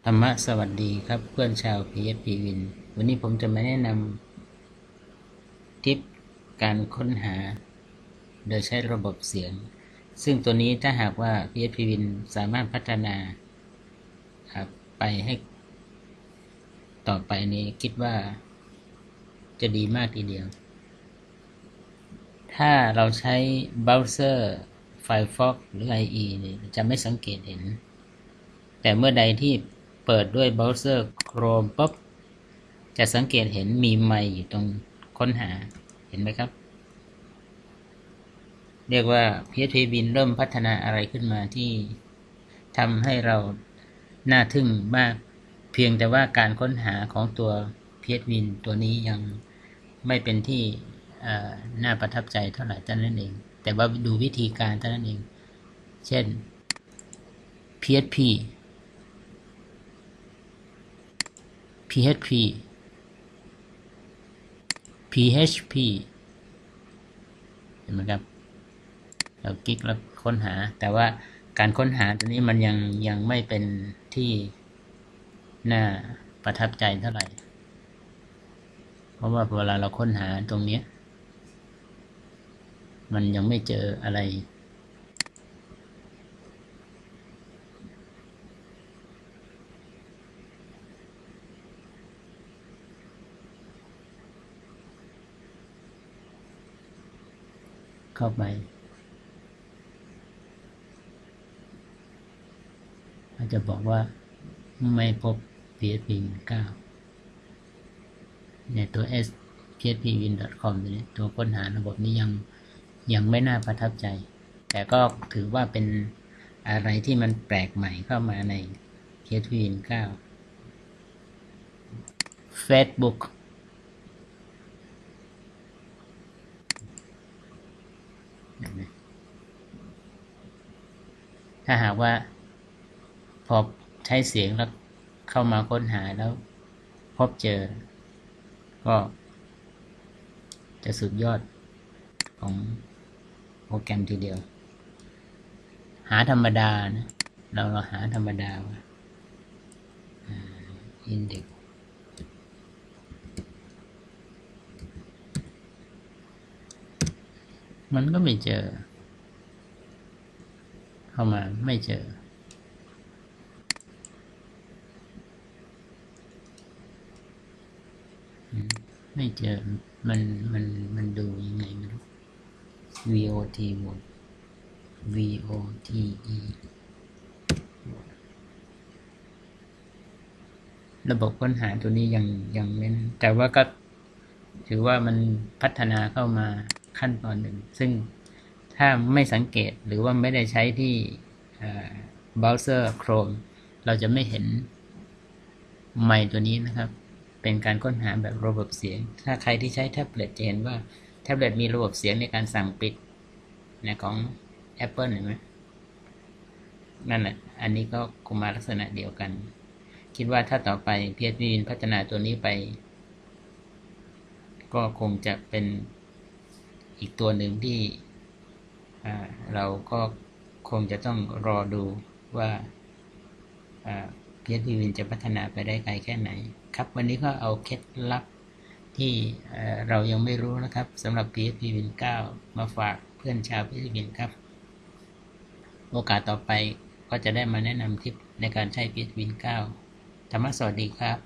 ธรรมะสวัสดีครับเพื่อนชาว PHPwin วันนี้ผมจะมาแนะนำทิปการค้นหาโดยใช้ระบบเสียงซึ่งตัวนี้ถ้าหากว่า PHPwin สามารถพัฒนาไปให้ต่อไปนี้คิดว่าจะดีมากทีเดียวถ้าเราใช้เบราว์เซอร์ Firefox หรือ IE เนี่ยจะไม่สังเกตเห็นแต่เมื่อใดที่เปิดด้วยเบราว์เซอร์ Chrome ปุ๊บจะสังเกตเห็นมีไมค์อยู่ตรงค้นหาเห็นไหมครับเรียกว่า PHPwin เริ่มพัฒนาอะไรขึ้นมาที่ทำให้เราน่าทึ่งมากเพียงแต่ว่าการค้นหาของตัว PHPwin ตัวนี้ยังไม่เป็นที่น่าประทับใจเท่าไหร่เท่านั้นเองแต่ว่าดูวิธีการเท่านั้นเองเช่น PHP เห็นไหมครับเราคลิกแล้วค้นหาแต่ว่าการค้นหาตัวนี้มันยังไม่เป็นที่น่าประทับใจเท่าไหร่เพราะว่าเวลาเราค้นหาตรงนี้มันยังไม่เจออะไรเข้าไปอาจจะบอกว่าไม่พบ PHPwin9 ในตัว phpwin.com นี้ตัวค้นหาระบบนี้ยังไม่น่าประทับใจแต่ก็ถือว่าเป็นอะไรที่มันแปลกใหม่เข้ามาใน PHPwin9 Facebookถ้าหากว่าพอใช้เสียงแล้วเข้ามาค้นหาแล้วพบเจอก็จะสุดยอดของโปรแกรมทีเดียวหาธรรมดานะเราหาธรรมดาว่าindex มันก็ไม่เจอเข้ามาไม่เจอไม่เจอมันดูยังไงไม่รู้ VOTE ระบบค้นหาตัวนี้ยังไม่แต่ว่าก็ถือว่ามันพัฒนาเข้ามาขั้นตอนหนึ่งซึ่งถ้าไม่สังเกตหรือว่าไม่ได้ใช้ที่เบราว์เซอร์ Chrome เราจะไม่เห็นไมค์ตัวนี้นะครับเป็นการค้นหาแบบระบบเสียงถ้าใครที่ใช้แท็บเล็ตจะเห็นว่าแท็บเล็ตมีระบบเสียงในการสั่งปิดนะของ Apple เห็นไหมนั่นแหละอันนี้ก็คงมาลักษณะเดียวกันคิดว่าถ้าต่อไป PHPwin พัฒนาตัวนี้ไปก็คงจะเป็นอีกตัวหนึ่งที่เราก็คงจะต้องรอดูว่าPHPwin จะพัฒนาไปได้ไกลแค่ไหนครับวันนี้ก็เอาเคล็ดลับที่เรายังไม่รู้นะครับสำหรับ PHPwin9 มาฝากเพื่อนชาว PHPwin ครับโอกาสต่อไปก็จะได้มาแนะนำทิปในการใช้ PHPwin9 ธรรมะสวัสดีครับ